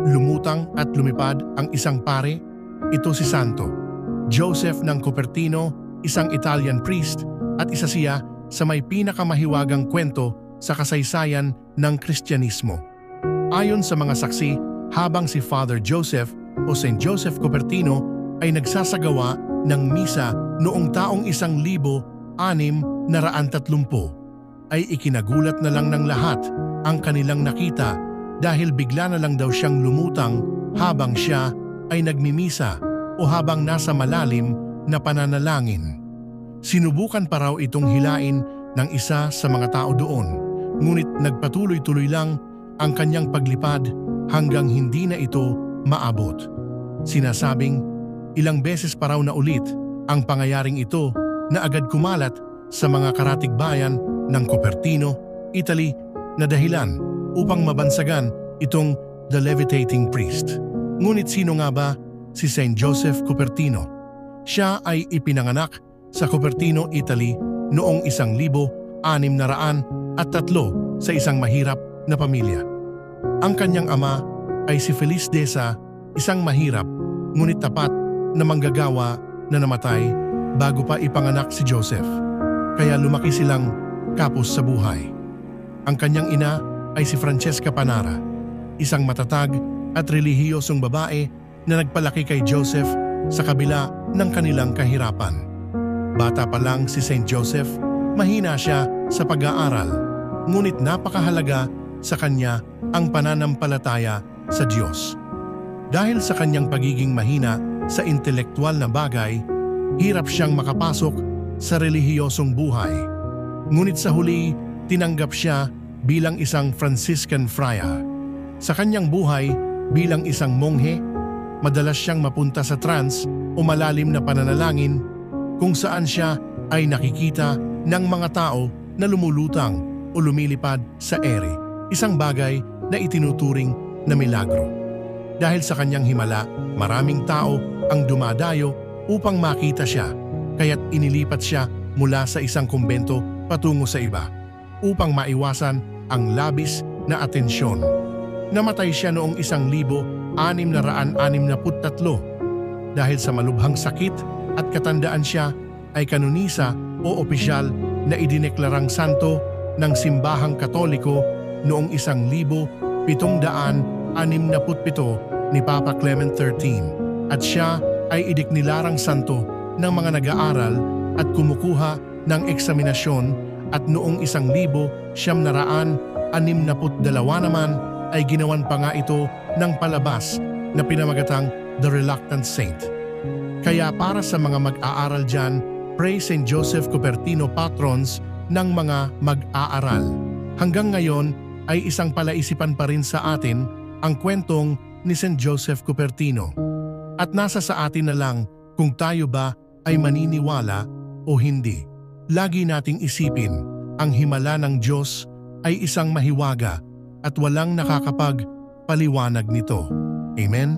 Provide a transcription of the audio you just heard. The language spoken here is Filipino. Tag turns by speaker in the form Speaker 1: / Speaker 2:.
Speaker 1: lumutang at lumipad ang isang pare. Ito si Santo Joseph ng Cupertino, isang Italian priest at isa siya sa may pinakamahiwagang kwento sa kasaysayan ng Kristyanismo. Ayon sa mga saksi, habang si Father Joseph o Saint Joseph Cupertino ay nagsasagawa ng misa noong taong 1630, ay ikinagulat na lang ng lahat ang kanilang nakita dahil bigla na lang daw siyang lumutang habang siya ay nagmimisa o habang nasa malalim na pananalangin. Sinubukan pa raw itong hilain ng isa sa mga tao doon, ngunit nagpatuloy-tuloy lang ang kanyang paglipad hanggang hindi na ito maabot. Sinasabing ilang beses pa raw na ulit ang pangyayaring ito na agad kumalat sa mga karatigbayan ng Cupertino, Italy na dahilan upang mabansagan itong The Levitating Priest. Ngunit sino nga ba si Saint Joseph Cupertino? Siya ay ipinanganak sa Cupertino, Italy noong 1603 sa isang mahirap na pamilya. Ang kanyang ama ay si Feliz Deza, isang mahirap ngunit tapat na manggagawa na namatay bago pa ipanganak si Joseph. Kaya lumaki silang kapos sa buhay. Ang kanyang ina ay si Francesca Panara, isang matatag at relihiyosong babae na nagpalaki kay Joseph sa kabila ng kanilang kahirapan. Bata pa lang si Saint Joseph, mahina siya sa pag-aaral, ngunit napakahalaga sa kanya ang pananampalataya sa Diyos. Dahil sa kanyang pagiging mahina sa intelektual na bagay, hirap siyang makapasok sa relihiyosong buhay. Ngunit sa huli, tinanggap siya bilang isang Franciscan friar. Sa kanyang buhay bilang isang monghe, madalas siyang mapunta sa trance o malalim na pananalangin kung saan siya ay nakikita ng mga tao na lumulutang o lumilipad sa ere, isang bagay na itinuturing na milagro. Dahil sa kanyang himala, maraming tao ang dumadayo upang makita siya, kaya't inilipat siya mula sa isang kumbento patungo sa iba upang maiwasan ang labis na atensyon. Namatay siya noong 1663 dahil sa malubhang sakit at katandaan siya ay kanunisa o opisyal na idineklarang santo ng simbahang Katoliko noong 1767 ni Papa Clement XIII at siya ay idiknilarang santo ng mga nag-aaral at kumukuha ng eksaminasyon at noong 1962 naman ay ginawan pa nga ito ng palabas na pinamagatang The Reluctant Saint. Kaya para sa mga mag-aaral dyan, pray Saint Joseph Cupertino patrons ng mga mag-aaral. Hanggang ngayon ay isang palaisipan pa rin sa atin ang kwentong ni Saint Joseph Cupertino. At nasa sa atin na lang kung tayo ba ay maniniwala o hindi. Lagi nating isipin, ang himala ng Diyos ay isang mahiwaga at walang nakakapagpaliwanag nito. Amen?